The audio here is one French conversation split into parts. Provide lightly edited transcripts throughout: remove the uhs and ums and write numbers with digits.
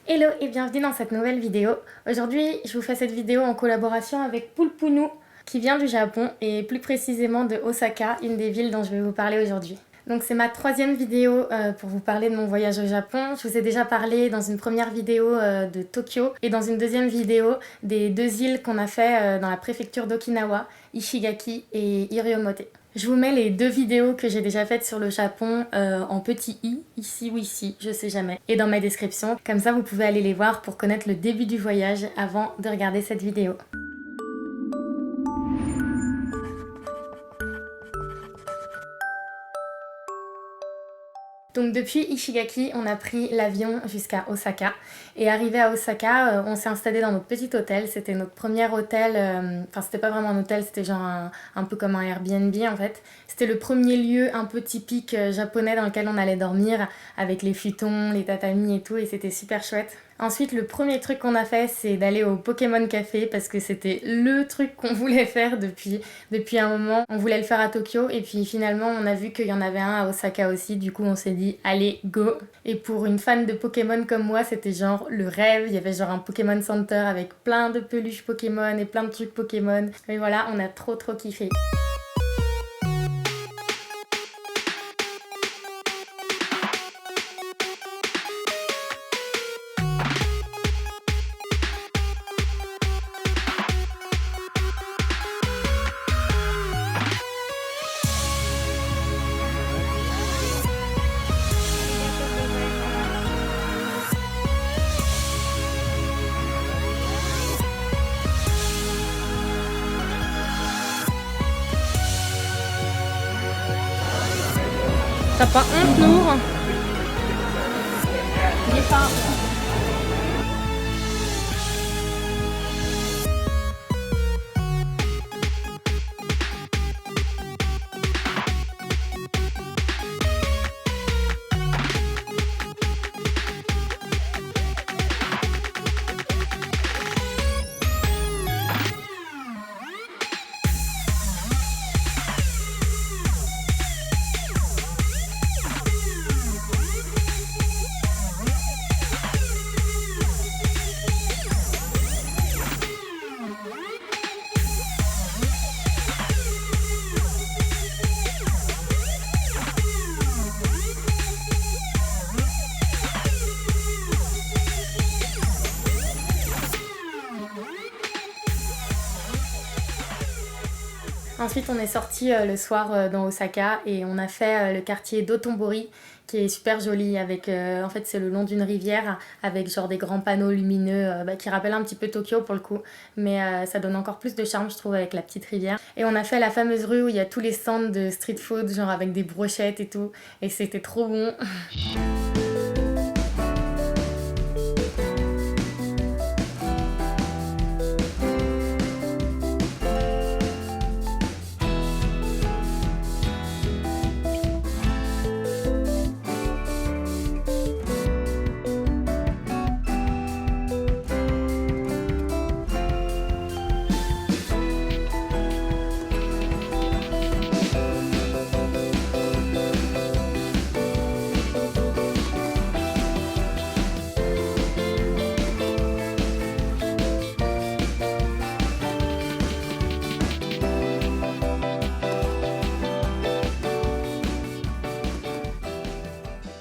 Hello et bienvenue dans cette nouvelle vidéo. Aujourd'hui, je vous fais cette vidéo en collaboration avec Pulpunu, qui vient du Japon et plus précisément de Osaka, une des villes dont je vais vous parler aujourd'hui. Donc c'est ma troisième vidéo pour vous parler de mon voyage au Japon. Je vous ai déjà parlé dans une première vidéo de Tokyo et dans une deuxième vidéo des deux îles qu'on a fait dans la préfecture d'Okinawa, Ishigaki et Iriomote. Je vous mets les deux vidéos que j'ai déjà faites sur le Japon en petit i, ici ou ici, je sais jamais, et dans ma description. Comme ça, vous pouvez aller les voir pour connaître le début du voyage avant de regarder cette vidéo. Donc depuis Ishigaki, on a pris l'avion jusqu'à Osaka. Et arrivé à Osaka, on s'est installé dans notre petit hôtel. C'était notre premier hôtel, enfin c'était pas vraiment un hôtel, c'était genre un peu comme un Airbnb en fait. C'était le premier lieu un peu typique japonais dans lequel on allait dormir, avec les futons, les tatamis et tout, et c'était super chouette. Ensuite, le premier truc qu'on a fait, c'est d'aller au Pokémon Café parce que c'était le truc qu'on voulait faire depuis un moment. On voulait le faire à Tokyo et puis finalement, on a vu qu'il y en avait un à Osaka aussi. Du coup, on s'est dit, allez, go! Et pour une fan de Pokémon comme moi, c'était genre le rêve. Il y avait genre un Pokémon Center avec plein de peluches Pokémon et plein de trucs Pokémon. Et voilà, on a trop kiffé. T'as pas honte, Nour? Il est pas. Ensuite, on est sorti le soir dans Osaka et on a fait le quartier d'Otombori qui est super joli avec en fait c'est le long d'une rivière avec genre des grands panneaux lumineux qui rappellent un petit peu Tokyo pour le coup, mais ça donne encore plus de charme je trouve avec la petite rivière. Et on a fait la fameuse rue où il y a tous les stands de street food genre avec des brochettes et tout et c'était trop bon.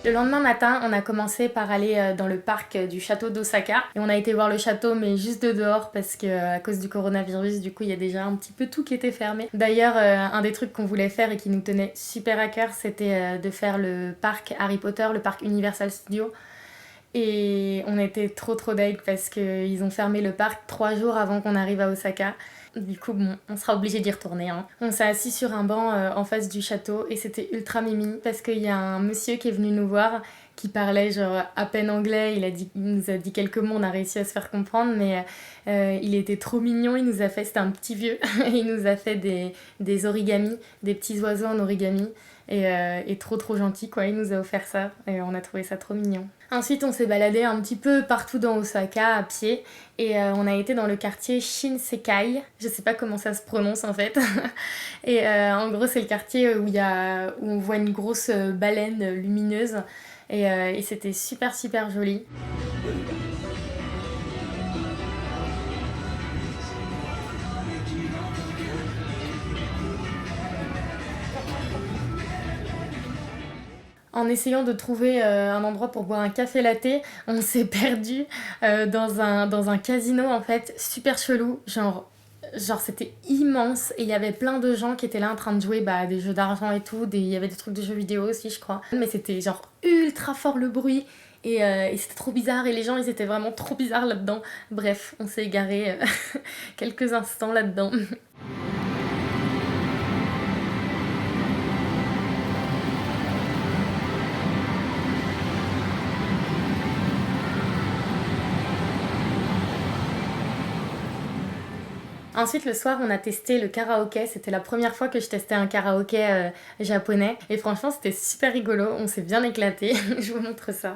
Le lendemain matin, on a commencé par aller dans le parc du château d'Osaka et on a été voir le château mais juste de dehors parce que à cause du coronavirus, du coup il y a déjà un petit peu tout qui était fermé. D'ailleurs, un des trucs qu'on voulait faire et qui nous tenait super à cœur, c'était de faire le parc Harry Potter, le parc Universal Studios. Et on était trop deg parce qu'ils ont fermé le parc 3 jours avant qu'on arrive à Osaka. Du coup, bon, on sera obligé d'y retourner. Hein. On s'est assis sur un banc en face du château et c'était ultra mimi parce qu'il y a un monsieur qui est venu nous voir qui parlait genre à peine anglais. Il nous a dit quelques mots, on a réussi à se faire comprendre, mais il était trop mignon. Il nous a fait, c'était un petit vieux, il nous a fait des origamis, des petits oiseaux en origami. Et trop gentil quoi, il nous a offert ça et on a trouvé ça trop mignon. Ensuite on s'est baladé un petit peu partout dans Osaka à pied et on a été dans le quartier Shinsekai, je sais pas comment ça se prononce en fait. Et en gros c'est le quartier où on voit une grosse baleine lumineuse et c'était super joli. En essayant de trouver un endroit pour boire un café latte, on s'est perdu dans un casino en fait, super chelou, genre c'était immense et il y avait plein de gens qui étaient là en train de jouer des jeux d'argent et tout, il y avait des trucs de jeux vidéo aussi je crois. Mais c'était genre ultra fort le bruit et c'était trop bizarre et les gens ils étaient vraiment trop bizarres là-dedans. Bref, on s'est égaré quelques instants là-dedans. Ensuite, le soir, on a testé le karaoké. C'était la première fois que je testais un karaoké japonais. Et franchement, c'était super rigolo. On s'est bien éclaté. Je vous montre ça.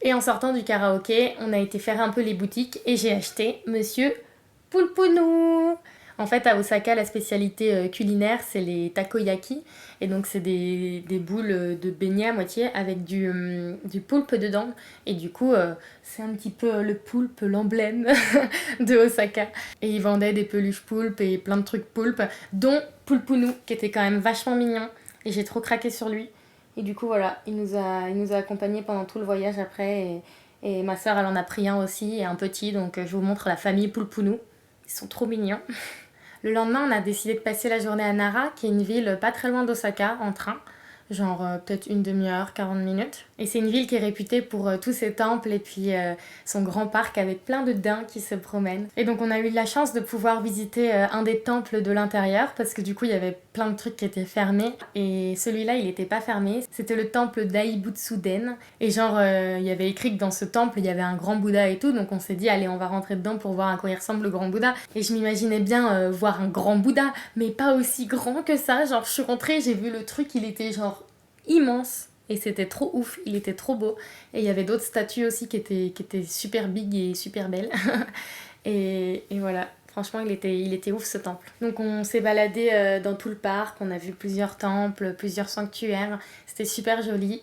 Et en sortant du karaoké, on a été faire un peu les boutiques et j'ai acheté Monsieur Poulpounou. En fait, à Osaka, la spécialité culinaire, c'est les takoyaki. Et donc, c'est des boules de beignets à moitié avec du poulpe dedans. Et du coup, c'est un petit peu le poulpe, l'emblème de Osaka. Et ils vendaient des peluches poulpes et plein de trucs poulpes, dont Poulpounou, qui était quand même vachement mignon. Et j'ai trop craqué sur lui. Et du coup, voilà, il nous a accompagnés pendant tout le voyage après. Et ma soeur, elle en a pris un aussi, et un petit. Donc, je vous montre la famille Poulpounou. Ils sont trop mignons. Le lendemain, on a décidé de passer la journée à Nara, qui est une ville pas très loin d'Osaka, en train. Genre peut-être une demi-heure, 40 minutes. Et c'est une ville qui est réputée pour tous ses temples et puis son grand parc avec plein de daims qui se promènent. Et donc on a eu la chance de pouvoir visiter un des temples de l'intérieur parce que du coup il y avait plein de trucs qui étaient fermés. Et celui-là il était pas fermé. C'était le temple d'Aibutsu-den. Et genre il y avait écrit que dans ce temple il y avait un grand Bouddha et tout. Donc on s'est dit allez on va rentrer dedans pour voir à quoi il ressemble le grand Bouddha. Et je m'imaginais bien voir un grand Bouddha mais pas aussi grand que ça. Genre je suis rentrée, j'ai vu le truc, il était genre immense et c'était trop ouf, il était trop beau et il y avait d'autres statues aussi qui étaient super big et super belles et voilà, franchement il était ouf ce temple. Donc on s'est baladé dans tout le parc, on a vu plusieurs temples, plusieurs sanctuaires, c'était super joli.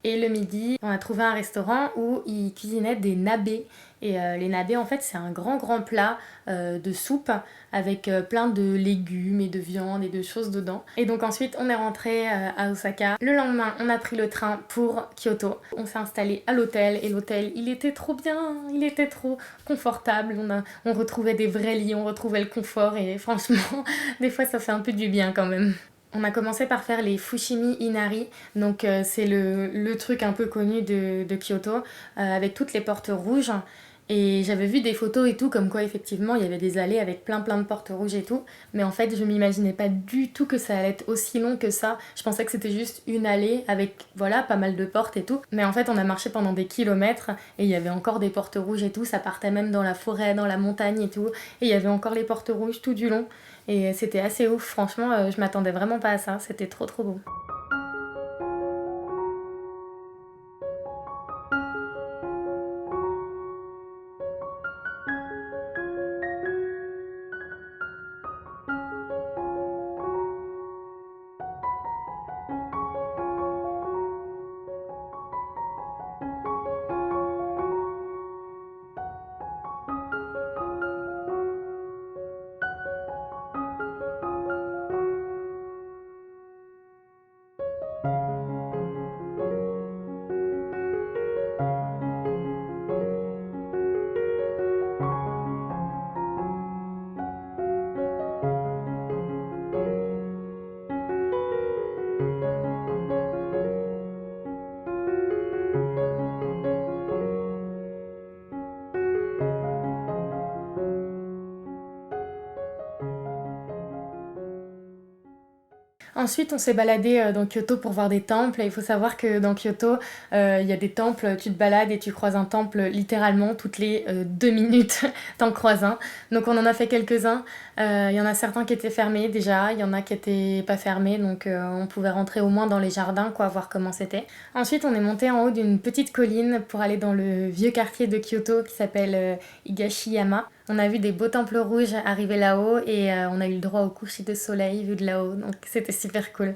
Et le midi, on a trouvé un restaurant où ils cuisinaient des nabés. Et les nabés, en fait, c'est un grand plat de soupe avec plein de légumes et de viande et de choses dedans. Et donc ensuite, on est rentré à Osaka. Le lendemain, on a pris le train pour Kyoto. On s'est installé à l'hôtel et l'hôtel, il était trop bien, il était trop confortable. On retrouvait des vrais lits, on retrouvait le confort et franchement, des fois, ça fait un peu du bien quand même. On a commencé par faire les Fushimi Inari, donc c'est le truc un peu connu de Kyoto, avec toutes les portes rouges. Et j'avais vu des photos et tout, comme quoi effectivement il y avait des allées avec plein de portes rouges et tout. Mais en fait je m'imaginais pas du tout que ça allait être aussi long que ça. Je pensais que c'était juste une allée avec voilà pas mal de portes et tout. Mais en fait on a marché pendant des kilomètres et il y avait encore des portes rouges et tout. Ça partait même dans la forêt, dans la montagne et tout. Et il y avait encore les portes rouges tout du long. Et c'était assez ouf, franchement je m'attendais vraiment pas à ça. C'était trop beau. Ensuite, on s'est baladé dans Kyoto pour voir des temples. Et il faut savoir que dans Kyoto, il y a des temples, tu te balades et tu croises un temple littéralement toutes les 2 minutes, t'en croises un. Donc on en a fait quelques-uns. Il y en a certains qui étaient fermés déjà, il y en a qui étaient pas fermés, donc on pouvait rentrer au moins dans les jardins, quoi, voir comment c'était. Ensuite, on est monté en haut d'une petite colline pour aller dans le vieux quartier de Kyoto qui s'appelle Higashiyama. On a vu des beaux temples rouges arriver là-haut et on a eu le droit au coucher de soleil vu de là-haut, donc c'était super cool.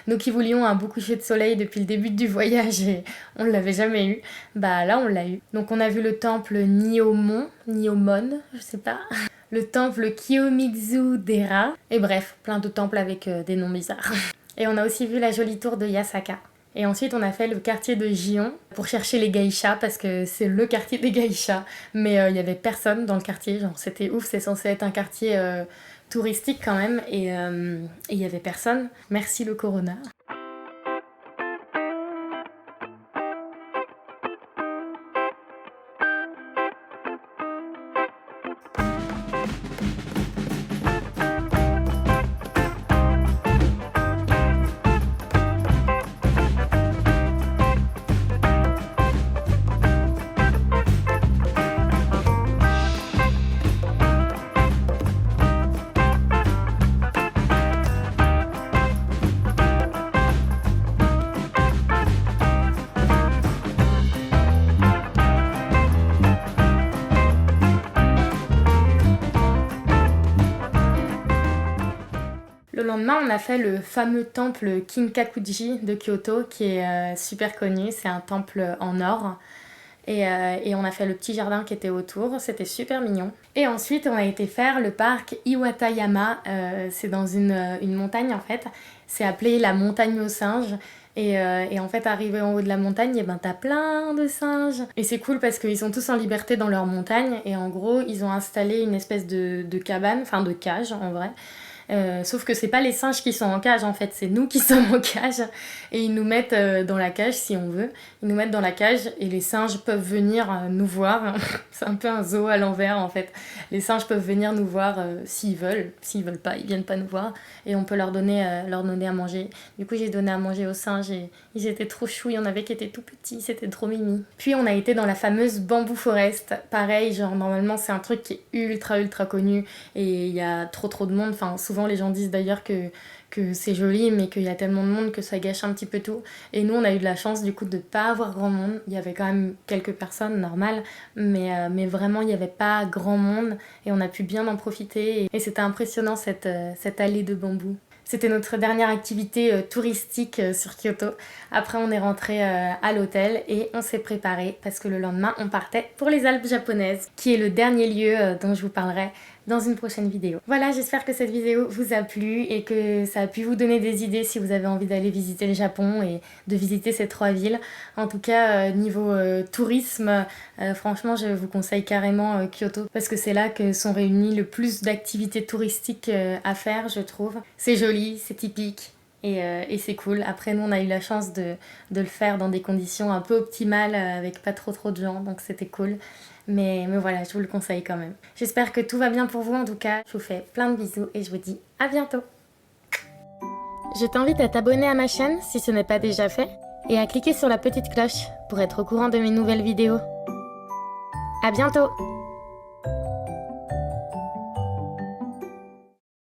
Nous qui voulions un beau coucher de soleil depuis le début du voyage et on ne l'avait jamais eu, bah là on l'a eu. Donc on a vu le temple Nyomon, je sais pas, le temple Kiyomizu-dera, et bref, plein de temples avec des noms bizarres. Et on a aussi vu la jolie tour de Yasaka. Et ensuite, on a fait le quartier de Gion pour chercher les geishas parce que c'est le quartier des geishas. Mais il y avait personne dans le quartier, genre c'était ouf, c'est censé être un quartier touristique quand même et il y avait personne. Merci le corona. Le lendemain, on a fait le fameux temple Kinkakuji de Kyoto qui est super connu. C'est un temple en or. Et on a fait le petit jardin qui était autour. C'était super mignon. Et ensuite, on a été faire le parc Iwatayama. C'est dans une montagne en fait. C'est appelé la montagne aux singes. Et en fait, arrivé en haut de la montagne, et ben, t'as plein de singes. Et c'est cool parce qu'ils sont tous en liberté dans leur montagne. Et en gros, ils ont installé une espèce de cabane, enfin de cage en vrai. Sauf que c'est pas les singes qui sont en cage en fait, c'est nous qui sommes en cage et ils nous mettent dans la cage si on veut. Ils nous mettent dans la cage et les singes peuvent venir nous voir. C'est un peu un zoo à l'envers en fait. Les singes peuvent venir nous voir s'ils veulent pas, ils viennent pas nous voir et on peut leur donner à manger. Du coup j'ai donné à manger aux singes et ils étaient trop choux, il y en avait qui étaient tout petits, c'était trop mimi. Puis on a été dans la fameuse Bamboo Forest, pareil, genre normalement c'est un truc qui est ultra connu et il y a trop de monde, enfin souvent les gens disent d'ailleurs que c'est joli mais qu'il y a tellement de monde que ça gâche un petit peu tout. Et nous on a eu de la chance du coup de pas avoir grand monde. Il y avait quand même quelques personnes normales mais vraiment il n'y avait pas grand monde et on a pu bien en profiter et c'était impressionnant cette allée de bambou. C'était notre dernière activité touristique sur Kyoto. Après, on est rentré à l'hôtel et on s'est préparé parce que le lendemain, on partait pour les Alpes japonaises, qui est le dernier lieu dont je vous parlerai dans une prochaine vidéo. Voilà, j'espère que cette vidéo vous a plu et que ça a pu vous donner des idées si vous avez envie d'aller visiter le Japon et de visiter ces 3 villes. En tout cas, niveau tourisme, franchement, je vous conseille carrément Kyoto parce que c'est là que sont réunies le plus d'activités touristiques à faire, je trouve. C'est joli, c'est typique. Et c'est cool. Après, nous, on a eu la chance de le faire dans des conditions un peu optimales, avec pas trop de gens, donc c'était cool. Mais voilà, je vous le conseille quand même. J'espère que tout va bien pour vous en tout cas. Je vous fais plein de bisous et je vous dis à bientôt. Je t'invite à t'abonner à ma chaîne si ce n'est pas déjà fait et à cliquer sur la petite cloche pour être au courant de mes nouvelles vidéos. À bientôt!